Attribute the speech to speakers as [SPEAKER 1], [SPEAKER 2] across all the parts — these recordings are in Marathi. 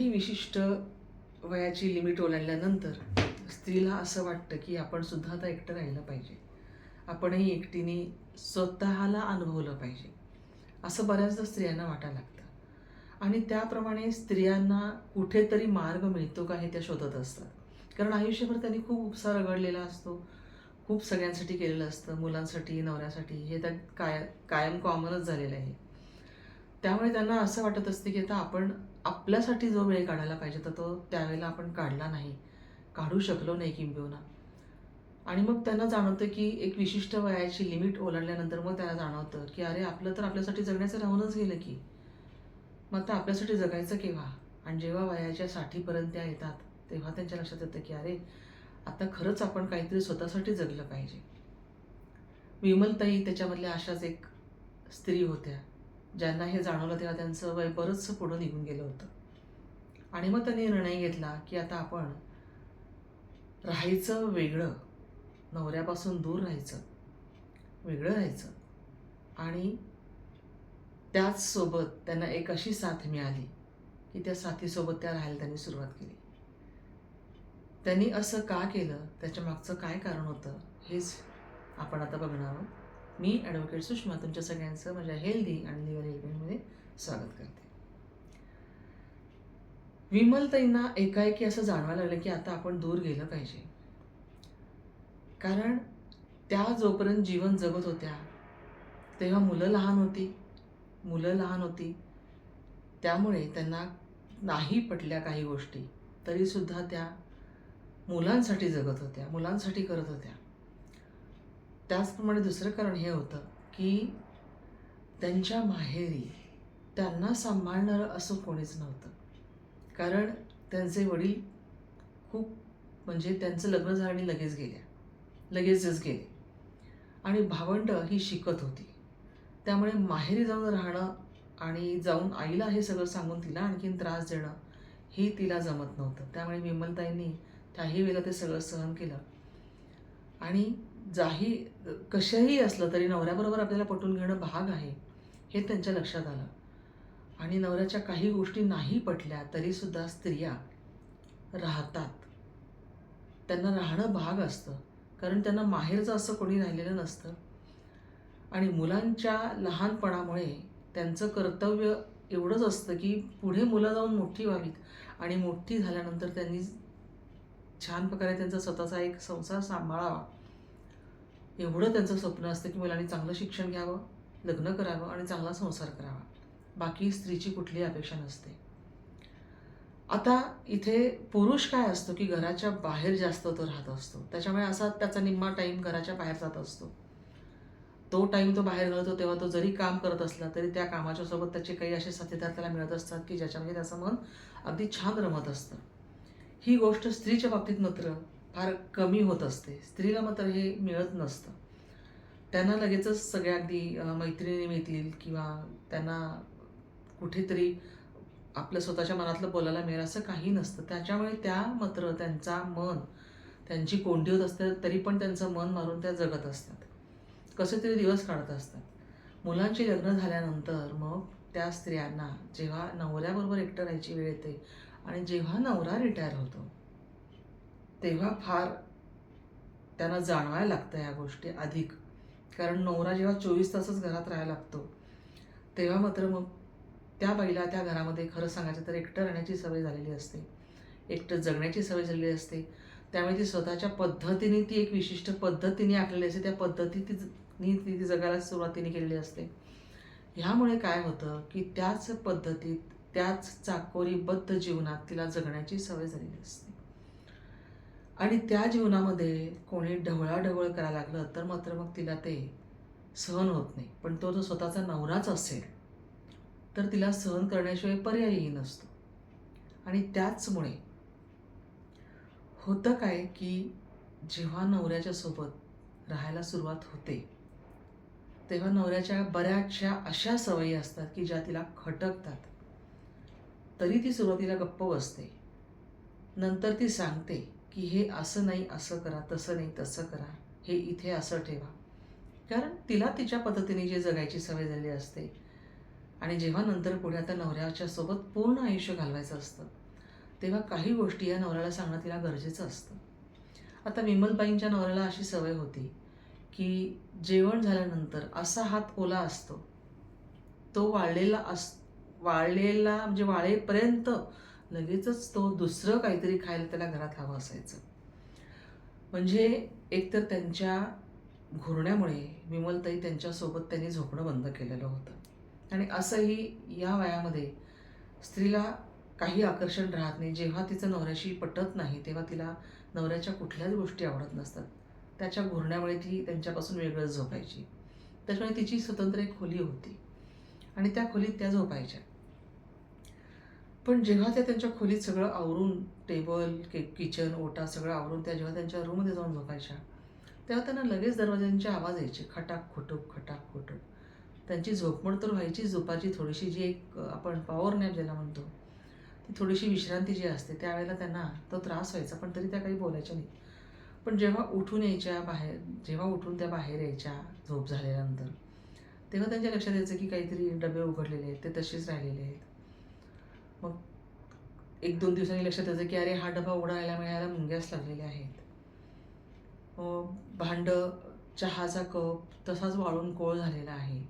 [SPEAKER 1] काही विशिष्ट वयाची लिमिट ओलांडल्यानंतर स्त्रीला असं वाटतं की आपण सुद्धा आता एकटं राहिलं पाहिजे, आपणही एकटीने स्वतःला अनुभवलं पाहिजे, असं बऱ्याचदा स्त्रियांना वाटायला लागतं. आणि त्याप्रमाणे स्त्रियांना कुठेतरी मार्ग मिळतो का हे त्या शोधत असतात. कारण आयुष्यभर त्यांनी खूप उपसा रगडलेला असतो, खूप सगळ्यांसाठी केलेलं असतं, मुलांसाठी, नवऱ्यासाठी, हे तर कायम कॉमनच झालेलं आहे. त्यामुळे त्यांना असं वाटत असते की आता आपण आपल्यासाठी जो वेळ काढायला पाहिजे तर तो त्यावेळेला आपण काढला नाही, काढू शकलो नाही किंबहुना. आणि मग त्यांना जाणवतं की एक विशिष्ट वयाची लिमिट ओलांडल्यानंतर मग त्यांना जाणवतं की अरे आपलं तर आपल्यासाठी जगण्याचं राहूनच गेलं की, मग आता आपल्यासाठी जगायचं केव्हा. आणि जेव्हा वयाच्या 60पर्यंत त्या येतात तेव्हा त्यांच्या लक्षात येतं की अरे आता खरंच आपण काहीतरी स्वतःसाठी जगलं पाहिजे. विमलताई त्याच्यामधल्या अशाच एक स्त्री होत्या, ज्यांना हे जाणवलं तेव्हा त्यांचं वय बरंचसं पुढं निघून गेलं होतं. आणि मग त्यांनी निर्णय घेतला की आता आपण राहायचं वेगळं, नवऱ्यापासून दूर राहायचं, वेगळं राहायचं. आणि त्याचसोबत त्यांना एक अशी साथ मिळाली की त्या साथीसोबत त्या राहायला त्यांनी सुरुवात केली. त्यांनी असं का केलं, त्याच्या मागचं काय कारण होतं, हेच आपण आता बघणार आहोत. मी ॲडव्होकेट सुषमा तुमच्या सगळ्यांचं माझ्या हेल्दी आणि लिव्हर हेल्पमध्ये स्वागत करते. विमलताईंना एकाएकी असं जाणवायला लागलं की आता आपण दूर गेलं पाहिजे. कारण त्या जोपर्यंत जीवन जगत होत्या तेव्हा मुलं लहान होती, त्यामुळे त्यांना नाही पटल्या काही गोष्टी, तरीसुद्धा त्या मुलांसाठी जगत होत्या, मुलांसाठी करत होत्या. त्याचप्रमाणे दुसरं कारण हे होतं की त्यांच्या माहेरी त्यांना सांभाळणारं असं कोणीच नव्हतं. कारण त्यांचे वडील खूप, म्हणजे त्यांचं लग्न झालं आणि लगेचच गेले. आणि भावंडं ही शिकत होती, त्यामुळे माहेरी जाऊन राहणं आणि जाऊन आईला हे सगळं सांगून तिला आणखीन त्रास देणं हे तिला जमत नव्हतं. त्यामुळे विमलताईंनी त्याही वेळेला ते सगळं सहन केलं. आणि कशाही असलं तरी नवऱ्याबरोबर आपल्याला पटवून घेणं भाग आहे हे त्यांच्या लक्षात आलं. आणि नवऱ्याच्या काही गोष्टी नाही पटल्या तरीसुद्धा स्त्रिया राहतात, त्यांना राहणं भाग असतं, कारण त्यांना माहेरचं असं कोणी राहिलेलं नसतं. आणि मुलांच्या लहानपणामुळे त्यांचं कर्तव्य एवढंच असतं की पुढे मुलं जाऊन मोठी व्हावीत आणि मोठी झाल्यानंतर त्यांनी छान प्रकारे त्यांचा स्वतःचा एक संसार सांभाळावा, एवढं त्यांचं स्वप्न असतं की मुलांनी चांगलं शिक्षण घ्यावं, लग्न करावं आणि चांगला संसार करावा. बाकी स्त्रीची कुठलीही अपेक्षा नसते. आता इथे पुरुष काय असतो की घराच्या बाहेर जास्त तो राहत असतो, त्याच्यामुळे असा त्याचा निम्मा टाईम घराच्या बाहेर जात असतो. तो टाईम तो बाहेर घालवतो तेव्हा तो जरी काम करत असला तरी त्या कामाच्या सोबत त्याचे काही असे साथीदार त्याला मिळत असतात की ज्याच्यामध्ये त्याचं मन अगदी छान रमत असतं. ही गोष्ट स्त्रीच्या बाबतीत मात्र फार कमी होत असते. स्त्रीला मात्र हे मिळत नसतं. त्यांना लगेचच सगळ्या अगदी मैत्रिणी मिळतील किंवा त्यांना कुठेतरी आपलं स्वतःच्या मनातलं बोलायला मिळेल असं काही नसतं. त्याच्यामुळे त्या मात्र त्यांची कोंडी होत असते, तरी पण त्यांचं मन मारून त्या जगत असतात, कसे तरी दिवस काढत असतात. मुलांची लग्न झाल्यानंतर मग त्या स्त्रियांना जेव्हा नवऱ्याबरोबर एकटं राहायची वेळ येते आणि जेव्हा नवरा रिटायर होतो तेव्हा फार त्यांना जाणवायला लागतं या गोष्टी अधिक. कारण नवरा जेव्हा 24 तासच घरात राहायला लागतो तेव्हा मात्र मग त्या बाईला त्या घरामध्ये खरं सांगायचं तर एकटं राहण्याची सवय झालेली असते, एकटं जगण्याची सवय झालेली असते. त्यामुळे ती स्वतःच्या पद्धतीने ती एक विशिष्ट पद्धतीने आखलेली असते, त्या पद्धतीने ती जगायला सुरुवातीने केलेली असते. ह्यामुळे काय होतं की त्याच पद्धतीत त्याच चाकोरीबद्ध जीवनात तिला जगण्याची सवय झालेली असते. आणि त्या जीवनामध्ये कोणी ढवळाढवळ करायला लागलं तर मात्र मग तिला ते सहन होत नाही. पण तो जर स्वतःचा नवराच असेल तर तिला सहन करण्याशिवाय पर्यायही नसतो. आणि त्याचमुळे होतं काय की जेव्हा नवऱ्याच्या सोबत राहायला सुरुवात होते तेव्हा नवऱ्याच्या बऱ्याचशा अशा सवयी असतात की ज्या तिला खटकतात. तरी ती सुरुवातीला गप्प बसते, नंतर ती सांगते की हे असं नाही असं करा, तसं नाही तसं करा, हे इथे असं ठेवा. कारण तिला तिच्या पद्धतीने जे जगायची सवय झाली असते. आणि जेव्हा नंतर पुढे आता नवऱ्याच्या सोबत पूर्ण आयुष्य घालवायचं असतं तेव्हा काही गोष्टी या नवऱ्याला सांगणं तिला गरजेचं असतं. आता विमलबाईंच्या नवऱ्याला अशी सवय होती की जेवण झाल्यानंतर असा हात ओला असतो, तो वाळलेला म्हणजे वाळेपर्यंत लगेचच तो दुसरं काहीतरी खायला त्याला घरात हवं असायचं. म्हणजे एकतर त्यांच्या घोरण्यामुळे विमलताई त्यांच्यासोबत त्यांनी झोपणं बंद केलेलं होतं. आणि असंही या वयामध्ये स्त्रीला काही आकर्षण राहत नाही. जेव्हा तिचं नवऱ्याशी पटत नाही तेव्हा तिला नवऱ्याच्या कुठल्याच गोष्टी आवडत नसतात. त्याच्या घोरण्यामुळे ती त्यांच्यापासून वेगळंच झोपायची. त्याच्यामुळे तिची स्वतंत्र एक खोली होती आणि त्या खोलीत त्या झोपायच्या. पण जेव्हा त्या त्यांच्या खोलीत सगळं आवरून टेबल किचन ओटा सगळं आवरून त्या जेव्हा त्यांच्या रूममध्ये जाऊन झोपायच्या, तेव्हा त्यांना लगेच दरवाजांचे आवाज यायचे, खटाक खुटूक खटाक खुटूक. त्यांची झोपमोड तर व्हायची. झोपाची थोडीशी जी एक आपण पॉवर नॅप ज्याला म्हणतो, ती थोडीशी विश्रांती जी असते त्यावेळेला त्यांना तो त्रास व्हायचा, पण तरी त्या काही बोलायच्या नाही. पण जेव्हा उठून त्या बाहेर यायच्या झोप झाल्यानंतर, तेव्हा त्यांच्या लक्षात यायचं की काहीतरी डबे उघडलेले आहेत, ते तसेच राहिलेले आहेत. मग 1-2 दिवसांनी लक्षात यायचं की अरे हा डबा उघडायला मिळायला मुंग्याच लागलेल्या आहेत. भांडं, चहाचा कप तसाच वाळून कोळ झालेला आहे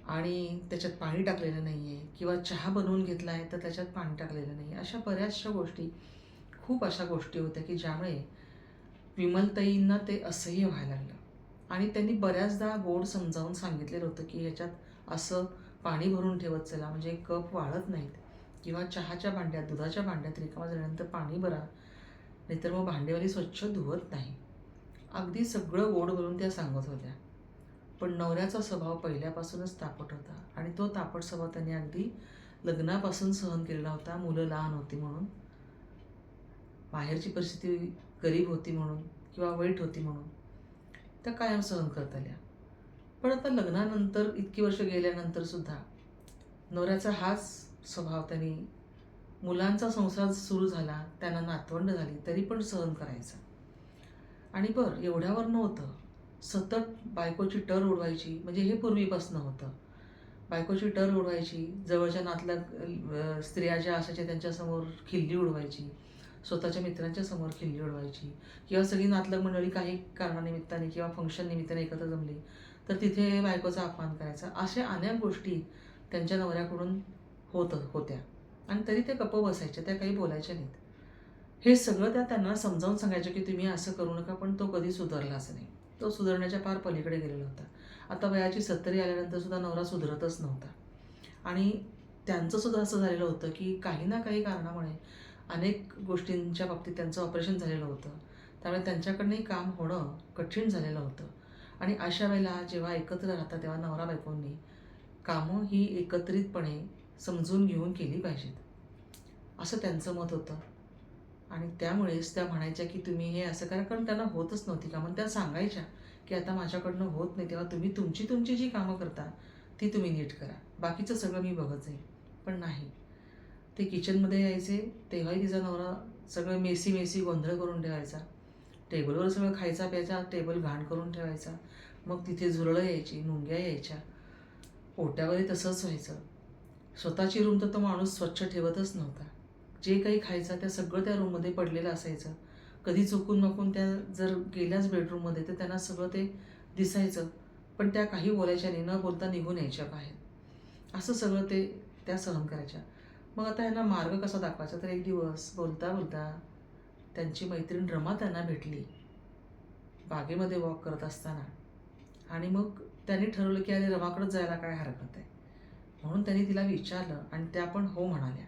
[SPEAKER 1] आणि त्याच्यात पाणी टाकलेलं नाही आहे, किंवा चहा बनवून घेतला आहे तर त्याच्यात पाणी टाकलेलं नाही आहे. अशा बऱ्याचशा गोष्टी, खूप अशा गोष्टी होत्या की ज्यामुळे विमलताईंना ते असह्य व्हायला लागलं. आणि त्यांनी बऱ्याचदा गोड समजावून सांगितलेलं होतं की ह्याच्यात असं पाणी भरून ठेवत चला, म्हणजे कप वाळत नाहीत, किंवा चहाच्या भांड्यात, दुधाच्या भांड्यात रिकामा झाल्यानंतर पाणी भरा, नाहीतर मग भांडेवाली स्वच्छ धुवत नाही. अगदी सगळं गोड बोलून त्या सांगत होत्या. पण नवऱ्याचा स्वभाव पहिल्यापासूनच तापट होता आणि तो तापट स्वभाव त्यांनी अगदी लग्नापासून सहन केलेला होता. मुलं लहान होती म्हणून, बाहेरची परिस्थिती गरीब होती म्हणून किंवा वाईट होती म्हणून त्या कायम सहन करत आल्या. पण आता लग्नानंतर इतकी वर्ष गेल्यानंतर सुद्धा नवऱ्याचा हाच स्वभाव त्यांनी, मुलांचा संसार सुरू झाला, त्यांना नातवंड झाली तरी पण सहन करायचा. आणि बरं एवढ्यावर नव्हतं, सतत बायकोची टर उडवायची. म्हणजे हे पूर्वीपासून होतं. बायकोची टर उडवायची, जवळच्या नातल्या स्त्रिया ज्या असायच्या त्यांच्यासमोर खिल्ली उडवायची, स्वतःच्या मित्रांच्या समोर खिल्ली उडवायची, किंवा सगळी नातलग मंडळी काही कारणानिमित्ताने किंवा फंक्शन निमित्ताने एकत्र जमली तर तिथे बायकोचा अपमान करायचा. अशा अनेक गोष्टी त्यांच्या नवऱ्याकडून होत्या आणि तरी त्या गप्प बसायच्या, त्या काही बोलायच्या नाहीत. हे सगळं त्यांना समजावून सांगायचं की तुम्ही असं करू नका, पण तो कधी सुधारलाच नाही. तो सुधारण्याच्या फार पलीकडे गेलेला होता. आता वयाची 70 आल्यानंतर सुद्धा नवरा सुधरतच नव्हता. आणि त्यांचं सुद्धा असं झालेलं होतं की काही ना काही कारणामुळे अनेक गोष्टींच्या बाबतीत त्यांचं ऑपरेशन झालेलं होतं. त्यामुळे त्यांच्याकडनंही काम होणं कठीण झालेलं होतं. आणि अशा वेळेला जेव्हा एकत्र राहतात तेव्हा नवरा बायकोंनी कामं ही एकत्रितपणे समजून घेऊन केली पाहिजेत, असं त्यांचं मत होतं. आणि त्यामुळेच त्या म्हणायच्या की तुम्ही हे असं करा, कारण त्यांना होतच नव्हती कामं. त्या सांगायच्या की आता माझ्याकडनं होत नाही, तेव्हा तुम्ही तुमची जी कामं करता ती तुम्ही नीट करा, बाकीचं सगळं मी बघत जाईन. पण नाही, ते किचनमध्ये यायचे तेव्हाही तिचा नवरा सगळं मेसी गोंधळ करून ठेवायचा. टेबलवर सगळं खायचा प्यायचा, टेबल घाण करून ठेवायचा. मग तिथे झुरळं यायची, मुंग्या यायच्या, ओट्यावरही तसंच व्हायचं. स्वतःची रूम तर तो माणूस स्वच्छ ठेवतच नव्हता. जे काही खायचं त्या सगळं त्या रूममध्ये पडलेलं असायचं. कधी चुकून त्या जर गेल्याच बेडरूममध्ये तर त्यांना सगळं ते दिसायचं. पण त्या काही बोलायच्या नाही, न बोलता निघून यायच्या बाहेर. असं सगळं त्या सहन करायच्या. मग आता यांना मार्ग कसा दाखवायचा, तर एक दिवस बोलता बोलता त्यांची मैत्रीण रमा त्यांना भेटली बागेमध्ये वॉक करत असताना. आणि मग त्यांनी ठरवलं की अरे रमाकडंच जायला काय हरकत आहे, म्हणून त्यांनी तिला विचारलं आणि त्या पण हो म्हणाल्या.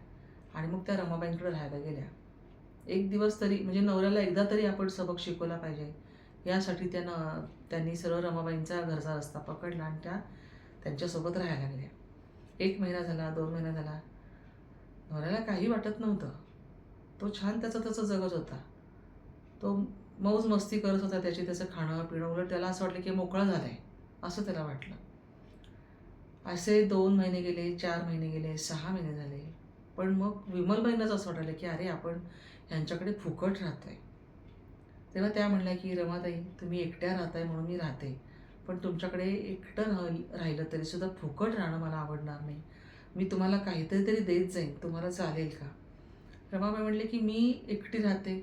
[SPEAKER 1] आणि मग त्या रमाबाईंकडे राहायला गेल्या. एक दिवस तरी, म्हणजे नवऱ्याला एकदा तरी आपण सबक शिकवला पाहिजे यासाठी त्यांनी सरळ रमाबाईंचा घरचा रस्ता पकडला आणि त्यांच्यासोबत राहायला लागल्या. 1 महिना झाला, 2 महिना झाला, नवऱ्याला काही वाटत नव्हतं. तो छान त्याचं जगत होता. तो मौज मस्ती करत होता, त्याचं खाणं पिणं. उलट त्याला असं वाटलं की मोकळा झालाय, असं त्याला वाटलं. असे 2 महिने गेले, 4 महिने गेले, 6 महिने झाले. पण मग विमलबाईंनाच असं वाटलं की अरे आपण ह्यांच्याकडे फुकट राहतोय. तेव्हा त्या म्हणल्या की रमाताई, तुम्ही एकट्या राहताय म्हणून मी राहते, पण तुमच्याकडे एकटं राहिलं तरी सुद्धा फुकट राहणं मला आवडणार नाही. मी तुम्हाला काहीतरी देत जाईन, तुम्हाला चालेल का? रमाबाई म्हणले की मी एकटी राहते,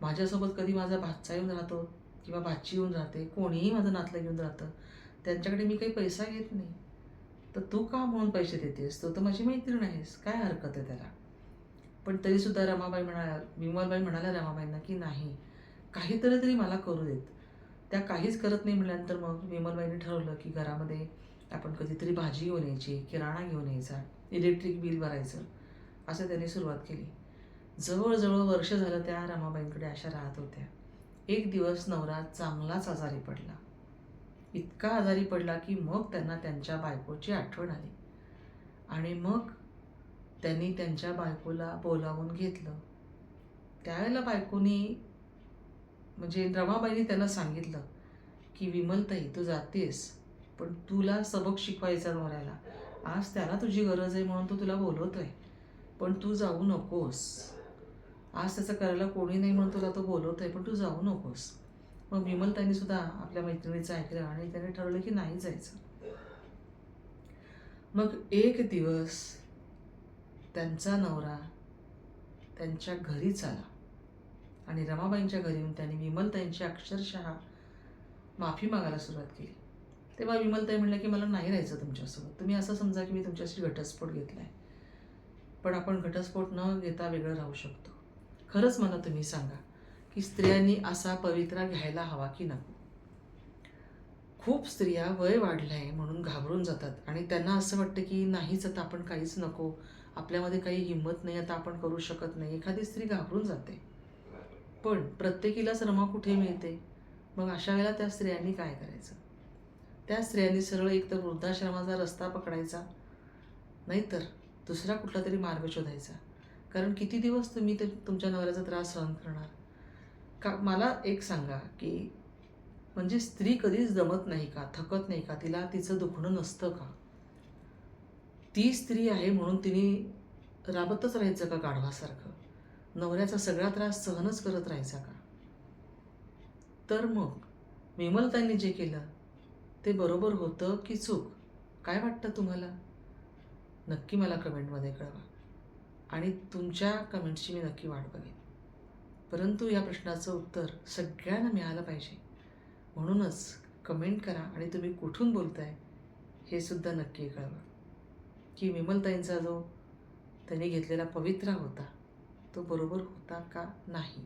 [SPEAKER 1] माझ्यासोबत कधी माझा भाचा येऊन राहतो किंवा भाची येऊन राहते, कोणीही माझं नातलं घेऊन राहतं, त्यांच्याकडे मी काही पैसा घेत नाही. तर तू का म्हणून पैसे देतेस? तू तर माझी मैत्रीण आहेस, काय हरकत आहे त्याला? पण तरीसुद्धा रमाबाई विमलबाई म्हणाल्या रमाबाईंना की नाही, काहीतरी तरी मला करू देत. त्या काहीच करत नाही म्हटल्यानंतर मग विमलबाईंनी ठरवलं की घरामध्ये आपण कधीतरी भाजी घेऊन यायची, किराणा घेऊन यायचा, इलेक्ट्रिक बिल भरायचं, असं त्यांनी सुरुवात केली. जवळजवळ वर्ष झालं त्या रमाबाईंकडे अशा राहत होत्या. एक दिवस नवरा चांगलाच आजारी पडला. इतका आजारी पडला की मग त्यांना त्यांच्या बायकोची आठवण आली आणि मग त्यांनी त्यांच्या बायकोला बोलावून घेतलं. त्यावेळेला बायकोनी म्हणजे रमाबाईंनी त्यांना सांगितलं की विमलताई तू जातेस, पण तुला सबक शिकवायचा नवऱ्याला. आज त्याला तुझी गरज आहे म्हणून तो तुला बोलवतोय, पण तू जाऊ नकोस. आज त्याचं करायला कोणी नाही म्हणून तुला तो बोलवतोय, पण तू जाऊ नकोस. मग विमलताईंनी सुद्धा आपल्या मैत्रिणीचं ऐकलं आणि त्याने ठरवलं की नाही जायचं. मग एक दिवस त्यांचा नवरा त्यांच्या घरीच आला आणि रमाबाईंच्या घरी येऊन त्यांनी विमलताईंची अक्षरशः माफी मागायला सुरुवात केली. तेव्हा विमलताई म्हणल्या की मला नाही राहायचं तुमच्यासोबत. तुम्ही असं समजा की मी तुमच्याशी घटस्फोट घेतला आहे, पण आपण घटस्फोट न घेता वेगळं राहू शकतो. खरंच मला तुम्ही सांगा की स्त्रियांनी असा पवित्रा घ्यायला हवा की नको? खूप स्त्रिया वय वाढलं आहे म्हणून घाबरून जातात आणि त्यांना असं वाटतं की नाहीच, आता आपण काहीच नको, आपल्यामध्ये काही हिंमत नाही, आता आपण करू शकत नाही. एखादी स्त्री घाबरून जाते. पण प्रत्येकीलाच रमा कुठे मिळते? मग अशा वेळेला त्या स्त्रियांनी काय करायचं? त्या स्त्रियांनी सरळ एकतर वृद्धाश्रमाचा रस्ता पकडायचा, नाहीतर दुसरा कुठला तरी मार्ग शोधायचा. कारण किती दिवस तुम्ही ते तुमच्या नवऱ्याचा त्रास सहन करणार? का मला एक सांगा की म्हणजे स्त्री कधीच दमत नाही का? थकत नाही का? तिला तिचं दुखणं नसतं का? ती स्त्री आहे म्हणून तिने राबतच राहायचं का गाढवासारखं? नवऱ्याचा सगळा त्रास सहनच करत राहायचा का? तर मग विमलताईंनी जे केलं ते बरोबर होतं की चूक? काय वाटतं तुम्हाला? नक्की मला कमेंटमध्ये कळवा आणि तुमच्या कमेंट्सची मी नक्की वाट बघेन. परंतु या प्रश्नाचं उत्तर सगळ्यांना मिळालं पाहिजे, म्हणूनच कमेंट करा आणि तुम्ही कुठून बोलताय हे सुद्धा नक्की कळवा की विमलताईंचा जो त्यांनी घेतलेला पवित्रा होता तो बरोबर होता का नाही.